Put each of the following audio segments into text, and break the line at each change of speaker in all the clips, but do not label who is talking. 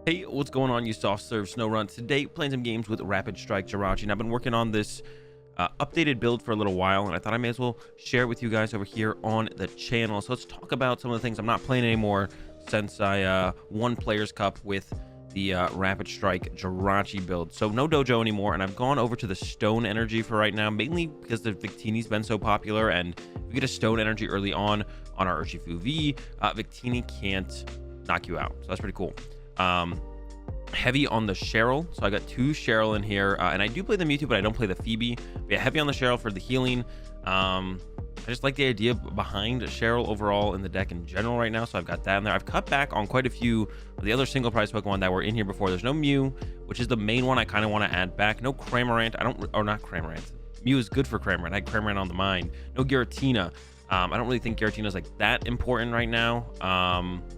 Hey, what's going on, you soft serve snow run? Today, playing some games with Rapid Strike Jirachi, and I've been working on this updated build for a little while, and I thought I may as well share it with you guys over here on the channel. So let's talk about some of the things I'm not playing anymore since I won Players Cup with the Rapid Strike Jirachi build. So no dojo anymore, and I've gone over to the Stone Energy for right now, mainly because the Victini's been so popular, and if you get a Stone Energy early on our Urshifu V, Victini can't knock you out, so that's pretty cool. Heavy on the Cheryl, so I got two Cheryl in here, and I do play the Mewtwo, but I don't play the Phoebe. But yeah, heavy on the Cheryl for the healing. I just like the idea behind Cheryl overall in the deck in general right now, so I've got that in there. I've cut back on quite a few of the other single prize Pokemon that were in here before. There's no Mew, which is the main one I kind of want to add back. No Cramorant. Not Cramorant. Mew is good for Cramorant. I had Cramorant on the mind. No Giratina. I don't really think Giratina is like that important right now,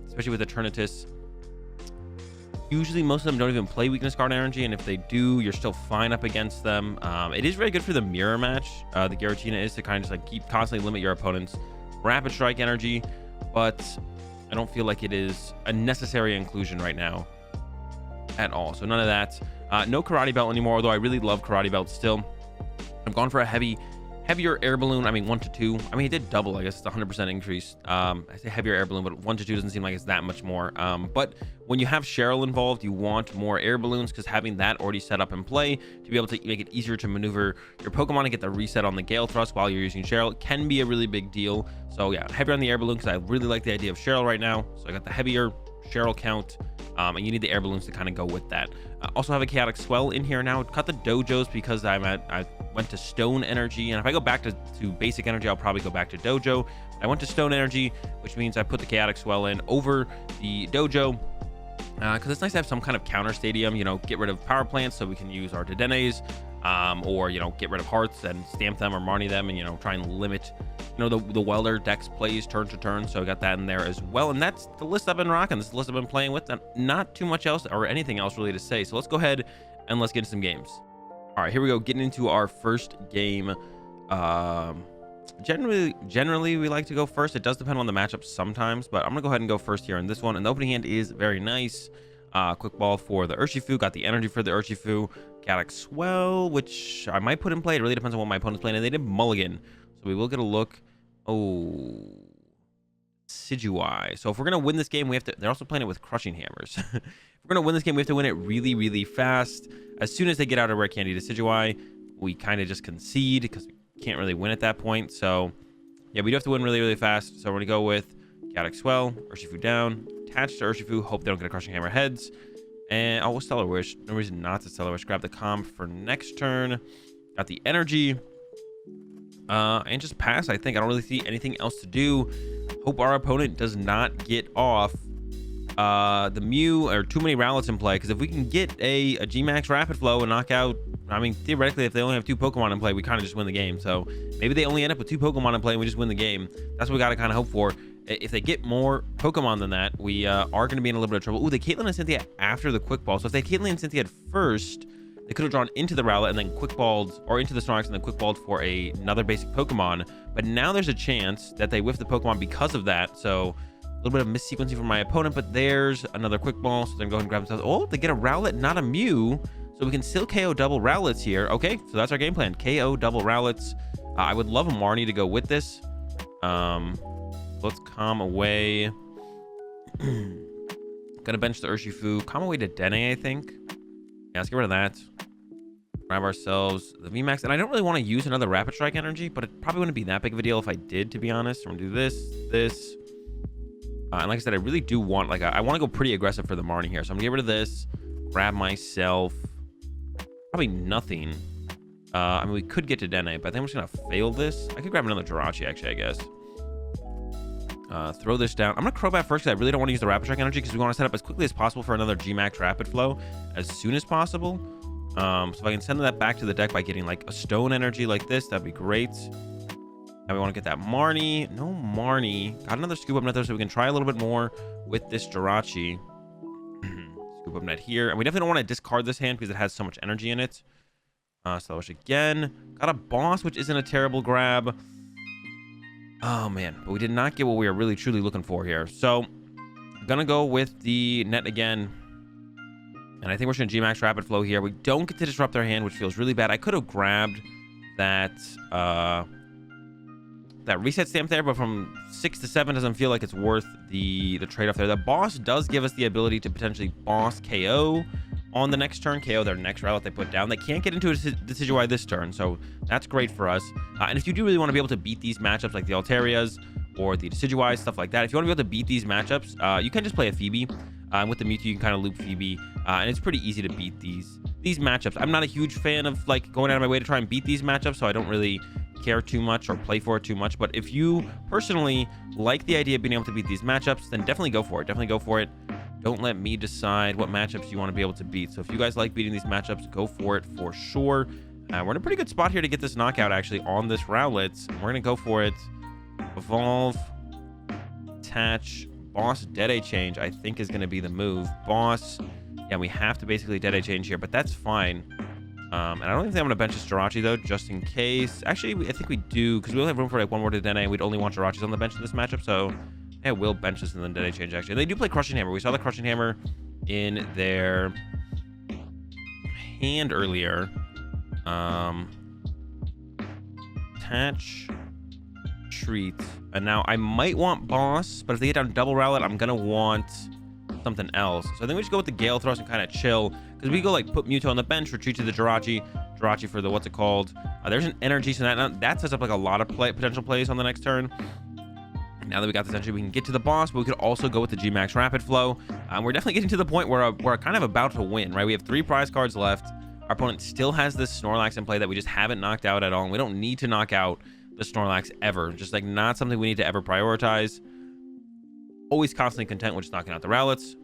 especially with Eternatus. Usually most of them don't even play weakness card energy, and if they do, you're still fine up against them. It is very good for the mirror match. The Giratina is to kind of just like keep constantly limit your opponent's rapid strike energy, but I don't feel like it is a necessary inclusion right now at all. So none of that. No Karate Belt anymore, although I really love Karate Belt still. I've gone for a heavier air balloon. I mean, 1 to 2. I mean, it did double. I guess it's a 100% increase. I say heavier air balloon, but 1 to 2 doesn't seem like it's that much more. But when you have Cheryl involved, you want more air balloons, because having that already set up in play to be able to make it easier to maneuver your Pokemon and get the reset on the Gale Thrust while you're using Cheryl can be a really big deal. So yeah, heavier on the air balloon, because I really like the idea of Cheryl right now. So I got the heavier Cheryl count, and you need the air balloons to kind of go with that. Also have a chaotic swell in here now. Cut the dojos because I went to Stone Energy, and if I go back to basic energy, I'll probably go back to dojo. I went to Stone Energy, which means I put the chaotic swell in over the dojo, because it's nice to have some kind of counter stadium. Get rid of power plants so we can use our Dedenes, or get rid of hearts and stamp them or Marnie them, and try and limit the welder dex plays turn to turn. So I got that in there as well, and that's the list I've been rocking. This is the list I've been playing with, and not too much else or anything else really to say. So let's go ahead and let's get into some games. All right, here we go, getting into our first game. Generally we like to go first. It does depend on the matchup sometimes, but I'm gonna go ahead and go first here in this one. And the opening hand is very nice. Quick ball for the Urshifu, got the energy for the Urshifu. Chaotic Swell, which I might put in play. It really depends on what my opponent's playing, and they did mulligan, so we will get a look. Oh, Decidueye. So if we're gonna win this game, we have to. They're also playing it with crushing hammers. If we're gonna win this game, we have to win it really, really fast. As soon as they get out of rare candy Decidueye, we kind of just concede because we can't really win at that point. So yeah, we do have to win really, really fast. So we're gonna go with Chaotic Swell, Urshifu down, attach to Urshifu, hope they don't get a crushing hammer heads. And oh, Stellar Wish. No reason not to Stellar Wish. Grab the comp for next turn. Got the energy. And just pass, I think. I don't really see anything else to do. Hope our opponent does not get off the Mew or too many Rowlets in play, because if we can get a G-Max Rapid Flow and knock out, I mean, theoretically, if they only have 2 Pokemon in play, we kind of just win the game. So maybe they only end up with 2 Pokemon in play and we just win the game. That's what we got to kind of hope for. If they get more Pokemon than that, we are going to be in a little bit of trouble. Ooh, they Caitlyn and Cynthia after the Quick Ball. So if they Caitlyn and Cynthia first, they could have drawn into the Rowlet and then Quick Balled, or into the Snorlax and then Quick Balled for another basic Pokemon. But now there's a chance that they whiff the Pokemon because of that. So a little bit of missequencing from my opponent, but there's another Quick Ball. So they're going to go ahead and grab themselves. Oh, they get a Rowlet, not a Mew. So we can still KO double Rowlets here. Okay, so that's our game plan. KO double Rowlets. I would love a Marnie to go with this. Let's calm away. Gonna bench the Urshifu. Calm away to Dene, I think. Yeah, let's get rid of that. Grab ourselves the VMAX. And I don't really want to use another Rapid Strike energy, but it probably wouldn't be that big of a deal if I did, to be honest. We're gonna do this. And like I said, I really do want, I want to go pretty aggressive for the Marnie here. So I'm gonna get rid of this. Grab myself. Probably nothing. I mean, we could get to Dene, but I think I'm just gonna fail this. I could grab another Jirachi, actually, I guess. Throw this down. I'm gonna Crobat first because I really don't want to use the Rapid Strike energy, because we want to set up as quickly as possible for another G-Max Rapid Flow as soon as possible. So if I can send that back to the deck by getting like a Stone Energy like this, that'd be great. Now we want to get that Marnie. No Marnie. Got another Scoop Up Net there, so we can try a little bit more with this Jirachi. Scoop Up Net here. And we definitely don't want to discard this hand because it has so much energy in it. Slash again. Got a Boss, which isn't a terrible grab. Oh man, but we did not get what we were really truly looking for here. So I'm gonna go with the net again. And I think we're just going to Gmax Rapid Flow here. We don't get to disrupt their hand, which feels really bad. I could have grabbed that that reset stamp there, but from 6 to 7 doesn't feel like it's worth the trade-off there. The boss does give us the ability to potentially boss KO on the next turn, KO their next rally they put down. They can't get into a Decidueye this turn, so that's great for us. And if you do really want to be able to beat these matchups like the Alterias or the Decidueye, stuff like that, if you want to be able to beat these matchups, you can just play a Phoebe. With the Mewtwo, you can kind of loop Phoebe, and it's pretty easy to beat these matchups. I'm not a huge fan of like going out of my way to try and beat these matchups, so I don't really care too much or play for it too much. But if you personally like the idea of being able to beat these matchups, then definitely go for it. Definitely go for it. Don't let me decide what matchups you want to be able to beat. So if you guys like beating these matchups, go for it for sure. We're in a pretty good spot here to get this knockout actually on this Rowlet. We're gonna go for it. Evolve, attach, boss, Dead change, I think is going to be the move. Boss, yeah, we have to basically Dead change here, but that's fine. And I don't think I'm going to bench this Jirachi though, just in case. Actually, I think we do, because we only have room for like one more to Dead, and we'd only want Jirachis on the bench in this matchup, so yeah, we'll bench this and then Dead change actually. And they do play Crushing Hammer. We saw the Crushing Hammer in their hand earlier. Attach, treat, and now I might want boss, but if they get down double Rowlet, I'm gonna want something else. So I think we just go with the Gale Thrust and kind of chill, because we go like put Mewtwo on the bench, retreat to the Jirachi for the what's it called. There's an energy, so that sets up like a lot of potential plays on the next turn. Now that we got this entry, we can get to the boss, but we could also go with the Gmax Rapid Flow. We're definitely getting to the point where we're kind of about to win, right? We have 3 prize cards left. Our opponent still has this Snorlax in play that we just haven't knocked out at all. And we don't need to knock out the Snorlax ever. Just like not something we need to ever prioritize. Always constantly content with just knocking out the Rowlets.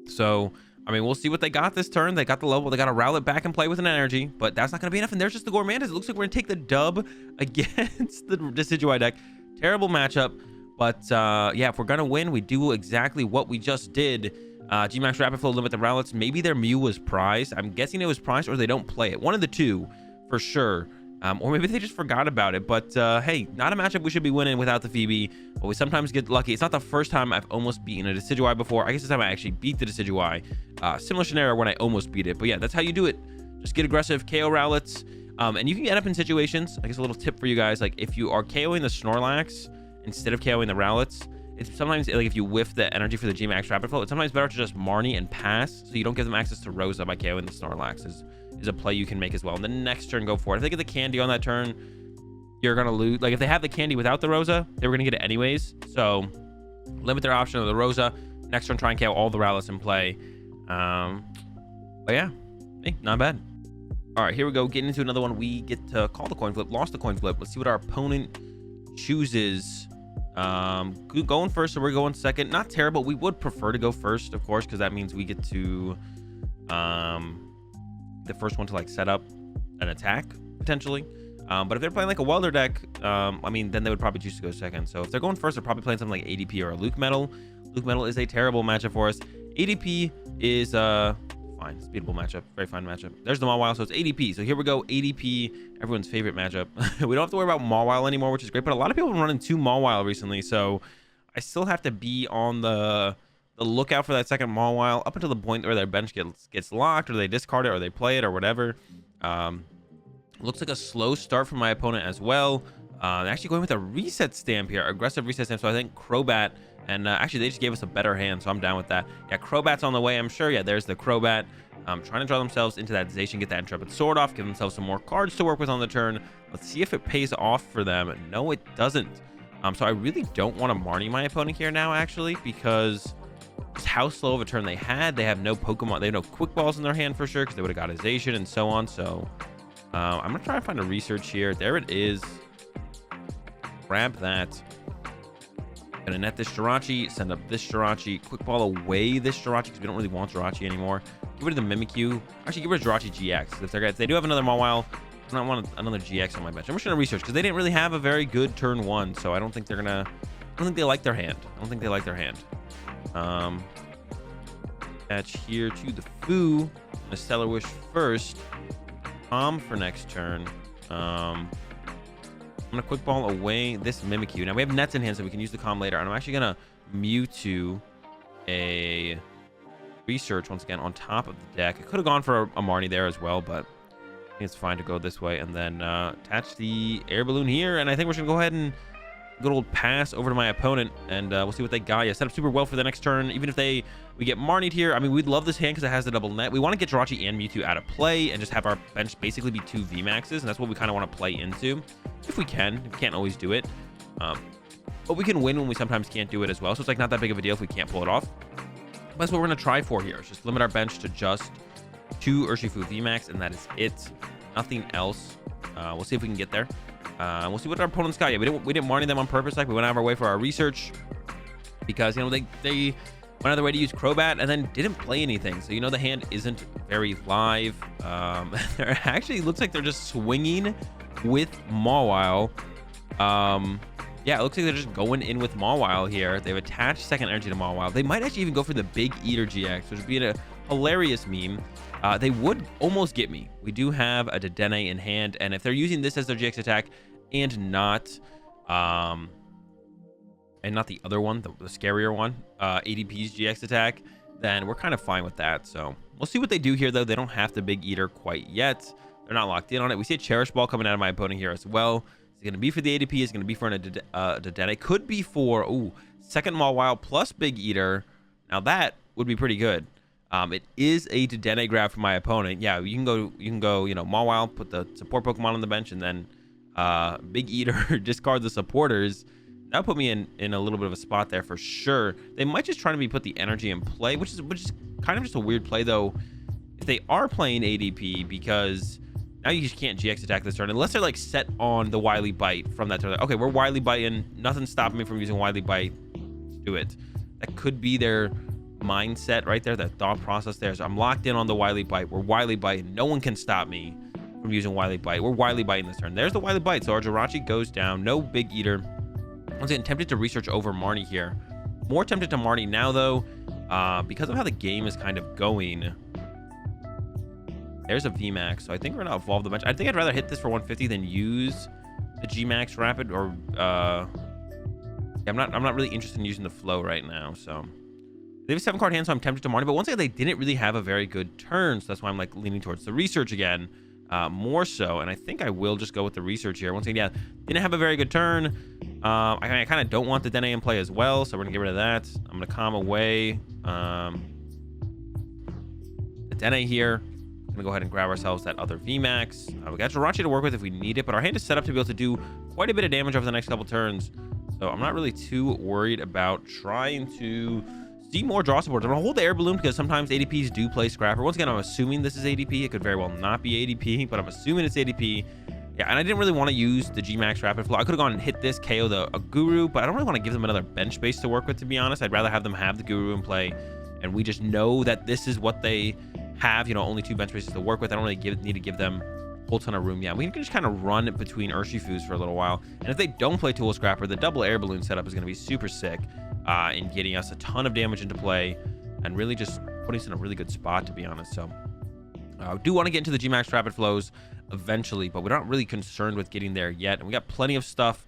So, I mean, we'll see what they got this turn. They got the level. They got a Rowlet back in play with an energy, but that's not going to be enough. And there's just the Gourmandis. It looks like we're going to take the dub against the Decidueye deck. Terrible matchup. But yeah, if we're going to win, we do exactly what we just did. Gmax Rapid Flow limit the Rowlets. Maybe their Mew was prized. I'm guessing it was prized, or they don't play it. One of the two, for sure. Or maybe they just forgot about it. But hey, not a matchup we should be winning without the Phoebe. But we sometimes get lucky. It's not the first time I've almost beaten a Decidueye before. I guess this time I actually beat the Decidueye. Similar scenario when I almost beat it. But yeah, that's how you do it. Just get aggressive, KO Rowlets. And you can end up in situations, I guess a little tip for you guys, like if you are KOing the Snorlax instead of KOing the Rowlets, it's sometimes like if you whiff the energy for the Gmax Rapid Flow, it's sometimes better to just Marnie and pass, so you don't give them access to Rosa by KOing the Snorlax is a play you can make as well. And the next turn, go for it. If they get the candy on that turn, you're gonna lose. Like if they have the candy without the Rosa, they were gonna get it anyways. So limit their option of the Rosa. Next turn, try and KO all the Rowlets in play. But yeah, hey, not bad. All right, here we go. Getting into another one. We get to call the coin flip. Lost the coin flip. Let's see what our opponent chooses. Going first, so we're going second. Not terrible. We would prefer to go first, of course, because that means we get to the first one to like set up an attack potentially. But if they're playing like a welder deck, I mean, then they would probably choose to go second. So if they're going first, they're probably playing something like ADP or a Luke Metal. Luke Metal is a terrible matchup for us. ADP is fine, beatable matchup, very fine matchup. There's the Mawile, so it's ADP. So here we go, ADP, everyone's favorite matchup. We don't have to worry about Mawile anymore, which is great. But a lot of people have been running 2 Mawile recently, so I still have to be on the lookout for that second Mawile up until the point where their bench gets locked, or they discard it, or they play it, or whatever. Looks like a slow start from my opponent as well. They're actually going with a reset stamp here, aggressive reset stamp. So I think Crobat, and actually they just gave us a better hand, so I'm down with that. Yeah, Crobat's on the way, I'm sure. Yeah, there's the Crobat. Trying to draw themselves into that Zation, get that Intrepid Sword off, give themselves some more cards to work with on the turn. Let's see if it pays off for them. No, it doesn't. So I really don't want to Marnie my opponent here now, actually, because just how slow of a turn they had. They have no Pokemon, they have no Quick Balls in their hand for sure, because they would have got a Zation and so on. So I'm gonna try and find a research here. There it is. Grab that. Gonna net this Jirachi, send up this Jirachi, Quick Ball away this Jirachi, because we don't really want Jirachi anymore. Get rid of the Mimikyu. Actually, get rid of Jirachi GX. If they do have another Mawile, I don't want another GX on my bench. I'm just gonna research, because they didn't really have a very good turn 1, so I don't think they're gonna. I don't think they like their hand. Attach here to the Foo. The Stellar Wish first. Calm for next turn. I'm gonna Quick Ball away this Mimikyu. Now we have nets in hand, so we can use the Calm later. And I'm actually gonna Mewtwo a research once again on top of the deck. I could have gone for a Marnie there as well, but I think it's fine to go this way. And then attach the air balloon here. And I think we're just going to go ahead and good old pass over to my opponent, and we'll see what they got. Yeah, set up super well for the next turn. Even if we get Marnied here, I mean, we'd love this hand because it has the double net. We want to get Jirachi and Mewtwo out of play and just have our bench basically be 2 VMAXs, and that's what we kind of want to play into if we can. We can't always do it, but we can win when we sometimes can't do it as well. So it's like not that big of a deal if we can't pull it off. But that's what we're going to try for here. Is just limit our bench to just 2 Urshifu VMAX, and that is it. Nothing else. We'll see if we can get there. We'll see what our opponents got. Yeah, we didn't Marnie them on purpose. Like, we went out of our way for our research because, you know, they went out of their way to use Crobat and then didn't play anything. So, you know, the hand isn't very live. There actually looks like they're just swinging with Mawile. Yeah, it looks like they're just going in with Mawile here. They've attached second energy to Mawile. They might actually even go for the Big Eater GX, which would be a hilarious meme. They would almost get me. We do have a Dedenne in hand, and if they're using this as their GX attack and not the other one, the scarier one, ADP's GX attack, then we're kind of fine with that. So we'll see what they do here, though. They don't have the Big Eater quite yet. They're not locked in on it. We see a Cherish Ball coming out of my opponent here as well. It's going to be for the ADP. It's going to be for a Dedenne. Could be for, second Mawile plus Big Eater. Now that would be pretty good. It is a Dedenne grab for my opponent. Yeah, you can go, you know, Mawile, put the support Pokemon on the bench, and then Big Eater discard the supporters. That would put me in a little bit of a spot there for sure. They might just try to put the energy in play, which is kind of just a weird play though. If they are playing ADP, because now you just can't GX attack this turn unless they're like set on the Wily Bite from that turn. Okay, we're Wily Biting. Nothing's stopping me from using Wily Bite. Let's do it. That could be their mindset right there, that thought process there. So I'm locked in on the Wily Bite. We're Wily Biting. No one can stop me from using Wily Bite. We're Wily Biting this turn. There's the Wily Bite. So our Jirachi goes down. No Big Eater. Once again, tempted to research over Marnie here. More tempted to Marnie now, though, because of how the game is kind of going. There's a VMAX. So I think we're going to evolve the bench. I think I'd rather hit this for 150 than use the Gmax Rapid, or yeah, I'm not really interested in using the flow right now. So they have a 7-card hand, so I'm tempted to Marnie. But once again, they didn't really have a very good turn, so that's why I'm like leaning towards the research again, more so. And I think I will just go with the research here. Once again, yeah, didn't have a very good turn. I kind of don't want the Dene in play as well, so we're gonna get rid of that. I'm gonna calm away the Dene here. Gonna go ahead and grab ourselves that other VMAX. We got Jirachi to work with if we need it, but our hand is set up to be able to do quite a bit of damage over the next couple turns. So I'm not really too worried about trying to see more draw support. I'm gonna hold the air balloon because sometimes ADPs do play Scrapper. Once again, I'm assuming this is ADP. It could very well not be ADP, but I'm assuming it's ADP. Yeah, and I didn't really want to use the Gmax Rapid Flow. I could have gone and hit this, KO a Guru, but I don't really want to give them another bench space to work with, to be honest. I'd rather have them have the Guru in play, and we just know that this is what they have, you know, only 2 bench spaces to work with. I don't really need to give them a whole ton of room. Yeah, we can just kind of run it between Urshifus for a little while. And if they don't play Tool Scrapper, the double air balloon setup is going to be super sick in getting us a ton of damage into play and really just putting us in a really good spot, to be honest. So I do want to get into the Gmax Rapid Flows eventually, but we're not really concerned with getting there yet. And we got plenty of stuff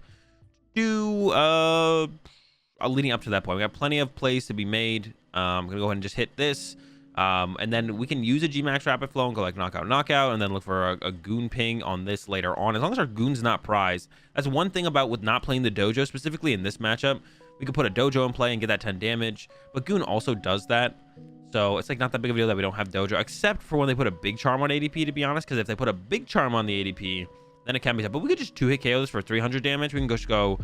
to leading up to that point. We got plenty of plays to be made. I'm gonna go ahead and just hit this, and then we can use a Gmax Rapid Flow and go like knockout, and then look for a Goon Ping on this later on, as long as our Goon's not prized. That's one thing about with not playing the Dojo, specifically in this matchup. We could put a Dojo in play and get that 10 damage, but Goon also does that. So it's like not that big of a deal that we don't have Dojo, except for when they put a big charm on ADP, to be honest, because if they put a big charm on the ADP, then it can be tough. But we could just 2-hit KO this for 300 damage. We can just go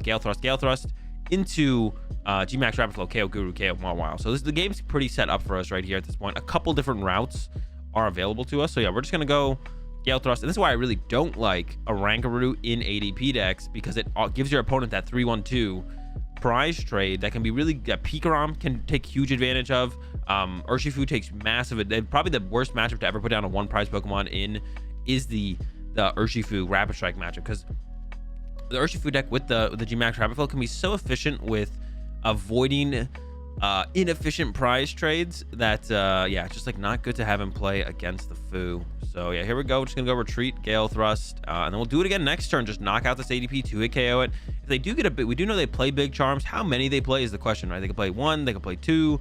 Gale Thrust into Gmax Rapid Flow, KO Guru, KO Mawile. So the game's pretty set up for us right here at this point. A couple different routes are available to us. So yeah, we're just going to go Gale Thrust. And this is why I really don't like a Rankaroo in ADP decks, because it gives your opponent that 3-1-2 prize trade that can be really, Pikarom can take huge advantage of. Urshifu takes massive, probably the worst matchup to ever put down a 1 prize Pokemon in is the Urshifu Rapid Strike matchup, because the Urshifu deck with the Gmax Rapid Flow can be so efficient with avoiding inefficient prize trades that yeah, it's just like not good to have in play against the Fu. So yeah, here we go. We're just gonna go retreat, Gale Thrust, and then we'll do it again next turn. Just knock out this ADP, 2-hit KO it. If they do get a bit, we do know they play big charms. How many they play is the question, right? They can play 1, they can play 2,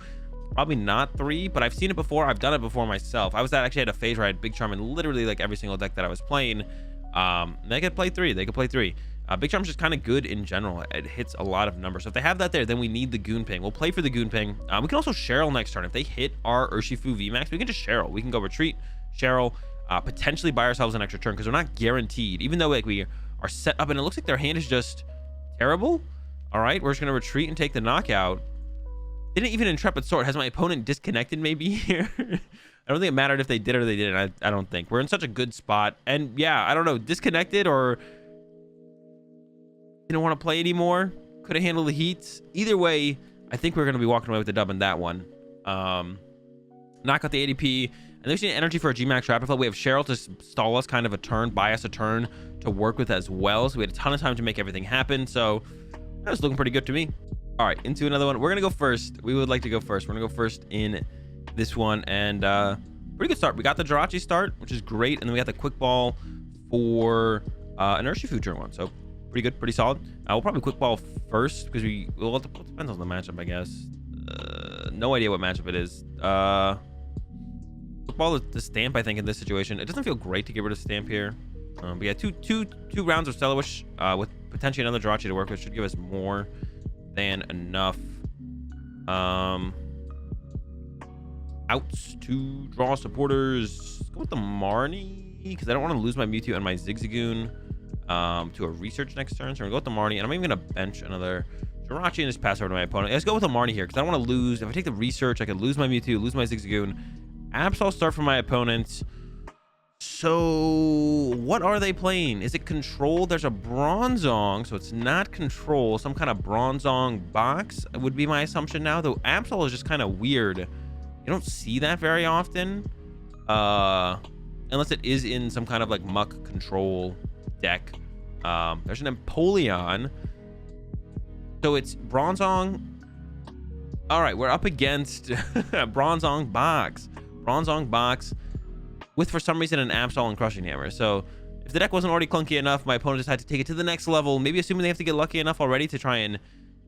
Probably not 3, but I've seen it before. I've done it before myself. I was actually at a phase where I had Big Charm in literally like every single deck that I was playing. They could play 3. They could play 3. Big Charm's just kind of good in general. It hits a lot of numbers. So if they have that there, then we need the Goon Ping. We'll play for the Goon Ping. We can also Cheryl next turn. If they hit our Urshifu VMAX, we can just Cheryl. We can go retreat, Cheryl, potentially buy ourselves an extra turn because we're not guaranteed. Even though like we are set up and it looks like their hand is just terrible. All right, we're just going to retreat and take the knockout. Didn't even Intrepid Sword. Has my opponent disconnected maybe here? I don't think it mattered if they did or they didn't. I don't think. We're in such a good spot. And yeah, I don't know. Disconnected or didn't want to play anymore. Could have handled the heats. Either way, I think we're going to be walking away with the dub in that one. Knock out the ADP. And then we need energy for a G-Max Rapid Flow. We have Cheryl to stall us kind of a turn, buy us a turn to work with as well. So we had a ton of time to make everything happen. So that was looking pretty good to me. All right, into another one. We're going to go first. We would like to go first. We're going to go first in this one. And pretty good start. We got the Jirachi start, which is great. And then we got the Quick Ball for an Urshifu turn 1. So pretty good, pretty solid. We'll probably Quick Ball first because well, it depends on the matchup, I guess. No idea what matchup it is. Quick Ball is the Stamp, I think, in this situation. It doesn't feel great to get rid of Stamp here. But yeah, two rounds of Stellar Wish with potentially another Jirachi to work with should give us more than enough outs to draw supporters. Let's go with the Marnie because I don't want to lose my Mewtwo and my Zigzagoon to a research next turn. So we're gonna go with the Marnie, and I'm even gonna bench another Jirachi and just pass over to my opponent. Let's go with the Marnie here because I don't want to lose. If I take the research, I could lose my Mewtwo, lose my Zigzagoon. Absol start for my opponent. So what are they playing? Is it Control? There's a Bronzong, so it's not Control. Some kind of Bronzong Box would be my assumption now, though Absol is just kind of weird. You don't see that very often, unless it is in some kind of like Muck Control deck. There's an Empoleon, so it's Bronzong. All right, we're up against Bronzong Box. Bronzong Box with, for some reason, an Absol and Crushing Hammer. So if the deck wasn't already clunky enough, my opponent just had to take it to the next level, maybe assuming they have to get lucky enough already to try and, you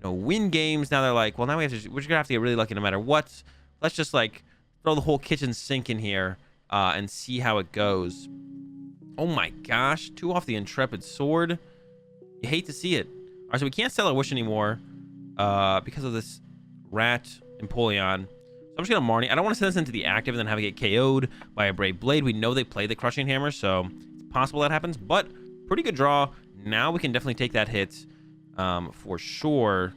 know, win games. Now they're like, well, now we're just gonna have to get really lucky no matter what. Let's just like throw the whole kitchen sink in here and see how it goes. Oh my gosh, 2 off the Intrepid Sword. You hate to see it. All right, so we can't sell our Wish anymore because of this Rat Empoleon. So I'm just gonna Marnie. I don't want to send this into the active and then have it get KO'd by a Brave Blade. We know they play the Crushing Hammer, so it's possible that happens, but pretty good draw. Now we can definitely take that hit for sure.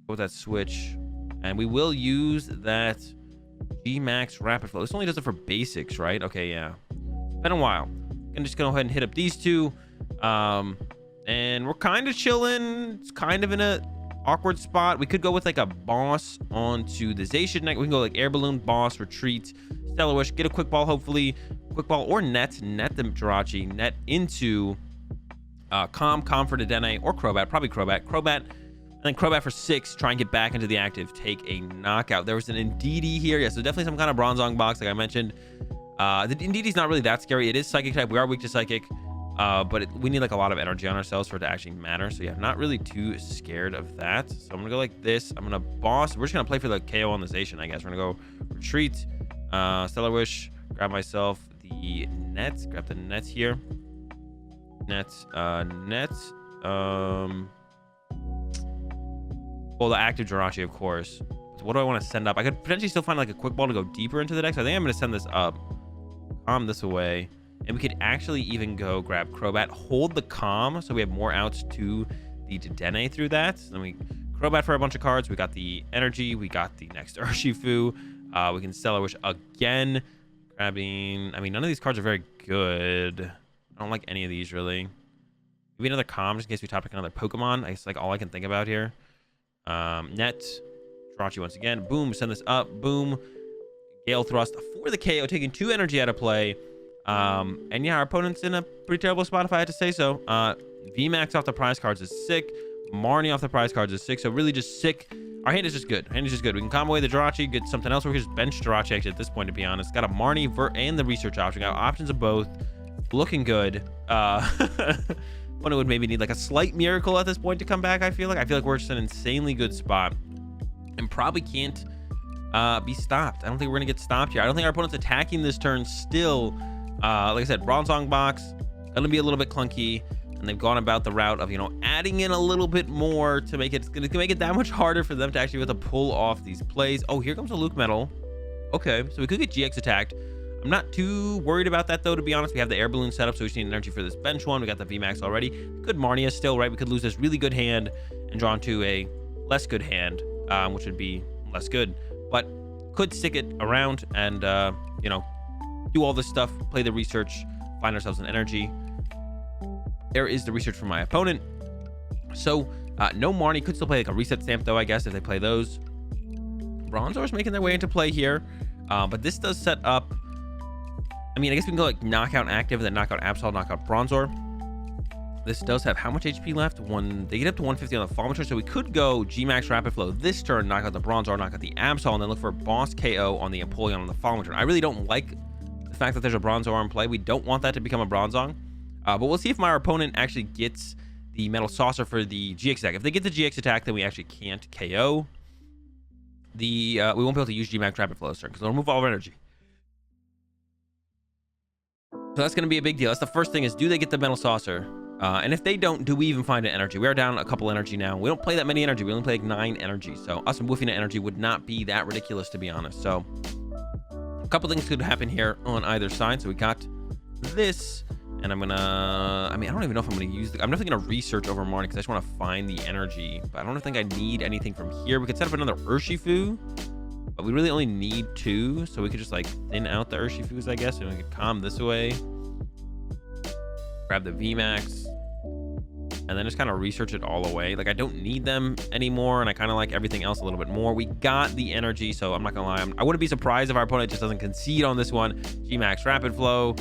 With that switch, and we will use that G-Max Rapid Flow. This only does it for basics, right? Okay, yeah. It's been a while. I'm just gonna go ahead and hit up these two, and we're kind of chilling. It's kind of in a awkward spot. We could go with like a boss onto the Zacian neck. We can go like Air Balloon, boss, retreat, Stellar Wish, get a Quick Ball, hopefully Quick Ball, or net the Jirachi, net into Calm for Dedenne, or Crobat, probably Crobat, and then Crobat for 6, try and get back into the active, take a knockout. There was an Indeedee here. Yeah, so definitely some kind of Bronzong Box, like I mentioned. The Indeedee's not really that scary. It is Psychic type. We are weak to Psychic. But we need like a lot of energy on ourselves for it to actually matter. So yeah, not really too scared of that. So I'm gonna go like this. I'm gonna boss. We're just gonna play for the KO on the Zacian, I guess. We're gonna go retreat, Stellar Wish, grab myself the nets, grab the nets here. Nets, well, the active Jirachi, of course. So what do I want to send up? I could potentially still find like a Quick Ball to go deeper into the deck. So I think I'm gonna send this up, calm this away. And we could actually even go grab Crobat, hold the Calm, so we have more outs to the Dedenne through that. So then we Crobat for a bunch of cards. We got the energy. We got the next Urshifu. We can Stellar Wish again. Grabbing... I mean, none of these cards are very good. I don't like any of these, really. Maybe another Calm, just in case we top pick another Pokemon. I guess like all I can think about here. Net. Jirachi once again. Boom. Send this up. Boom. Gale Thrust for the KO, taking 2 energy out of play. And yeah, our opponent's in a pretty terrible spot, if I had to say so. VMAX off the prize cards is sick. Marnie off the prize cards is sick. So really just sick. Our hand is just good. We can combo away the Jirachi, get something else. We can just bench Jirachi actually at this point, to be honest. Got a Marnie and the research option. Got options of both. Looking good. One would maybe need like a slight miracle at this point to come back, I feel like. We're just in an insanely good spot. and probably can't be stopped. I don't think we're gonna get stopped here. I don't think our opponent's attacking this turn still. Like I said, Bronzong Box gonna be a little bit clunky, and they've gone about the route of, you know, adding in a little bit more to make it, it's gonna make it that much harder for them to actually be able to pull off these plays. Oh, here comes a Luke Metal. Okay, so we could get GX attacked. I'm not too worried about that though, to be honest. We have the air balloon set up, so we just need energy for this bench one. We got the VMAX already. Good Marnia still, right? We could lose this really good hand and draw into a less good hand, which would be less good, but could stick it around and you know, do all this stuff, play the research, find ourselves an energy. There is the research for my opponent. So no Marnie. Could still play like a reset stamp though, I guess, if they play those. Bronzor's making their way into play here, but this does set up, I mean, I guess we can go like knockout active, then knockout Absol, knockout Bronzor. This does have how much HP left? They get up to 150 on the fall turn, so we could go G-Max Rapid Flow this turn, knock out the Bronzor, knock out the Absol, and then look for a boss KO on the Empoleon on the following turn. I really don't like the fact that there's a Bronzor in play. We don't want that to become a Bronzong, but we'll see if my opponent actually gets the Metal Saucer for the GX attack. If they get the GX attack, then we actually can't KO. We won't be able to use G-Max Rapid Flow this turn because it'll remove all of our energy. So that's going to be a big deal. That's the first thing, is do they get the Metal Saucer? And if they don't, do we even find an energy? We are down a couple energy now. We don't play that many energy. We only play like 9 energy. So us whiffing an energy would not be that ridiculous, to be honest. So a couple things could happen here on either side. So we got this, and I'm gonna, I mean, I don't even know if I'm gonna use I'm definitely gonna research over Marnie because I just want to find the energy, but I don't think I need anything from here. We could set up another Urshifu, but we really only need 2, so we could just like thin out the Urshifus, I guess, and we could calm this away, grab the VMAX, and then just kind of research it all away. Like, I don't need them anymore, and I kind of like everything else a little bit more. We got the energy, so I'm not gonna lie, I wouldn't be surprised if our opponent just doesn't concede on this one. G-Max Rapid Flow,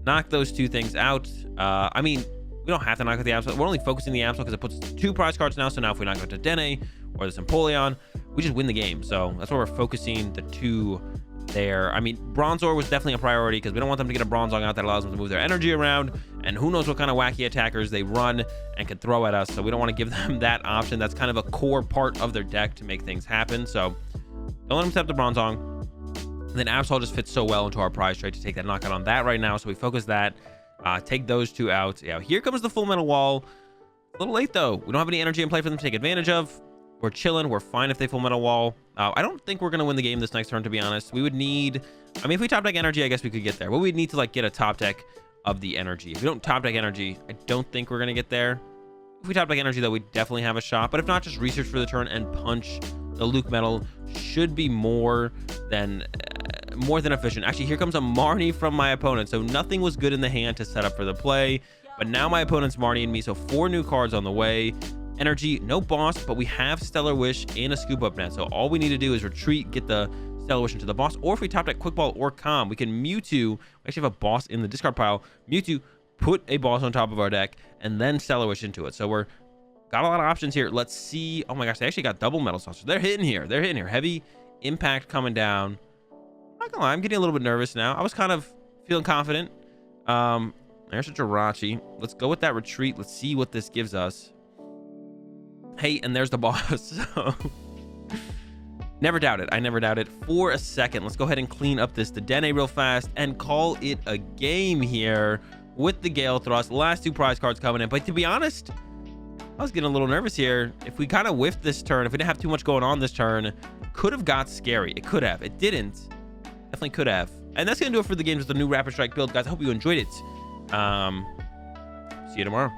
knock those 2 things out. I mean, we don't have to knock out the Absol. We're only focusing the Absol because it puts 2 prize cards now. So now if we knock out the Dene or the Empoleon, we just win the game. So that's where we're focusing the 2 there. I mean, Bronzor was definitely a priority because we don't want them to get a Bronzong out that allows them to move their energy around, and who knows what kind of wacky attackers they run and can throw at us. So we don't want to give them that option. That's kind of a core part of their deck to make things happen. So don't let them step the Bronzong. And then Absol just fits so well into our prize trade to take that knockout on that right now. So we focus that, take those 2 out. Yeah, here comes the Full Metal Wall. A little late though. We don't have any energy in play for them to take advantage of. We're chilling. We're fine if they Full Metal Wall. I don't think we're going to win the game this next turn, to be honest. We would need, I mean, if we top deck energy, I guess we could get there. But we'd need to like get a top deck of the energy. If we don't top deck energy, I don't think we're going to get there. If we top deck energy though, we definitely have a shot. But if not, just research for the turn and punch the Luke Metal should be more than efficient. Actually, here comes a Marnie from my opponent. So nothing was good in the hand to set up for the play. But now my opponent's Marnie and me. So 4 new cards on the way. Energy, no boss, but we have Stellar Wish and a Scoop Up Net. So all we need to do is retreat, get the Stellar Wish into the boss. Or if we top deck Quick Ball or Calm, we can Mewtwo. We actually have a boss in the discard pile. Mewtwo, put a boss on top of our deck, and then Stellar Wish into it. So we're got a lot of options here. Let's see. Oh my gosh, they actually got double Metal Saucer. They're hitting here. They're hitting here. Heavy impact coming down. I'm not gonna lie, I'm getting a little bit nervous now. I was kind of feeling confident. There's a Jirachi. Let's go with that retreat. Let's see what this gives us. Hey, and there's the boss. So never doubt it. I never doubt it for a second. Let's go ahead and clean up this Dene real fast and call it a game here with the Gale Thrust. Last 2 prize cards coming in. But to be honest, I was getting a little nervous here. If we kind of whiffed this turn, if we didn't have too much going on this turn, could have got scary. It could have. It didn't. Definitely could have. And that's going to do it for the games with the new Rapid Strike build, guys. I hope you enjoyed it. See you tomorrow.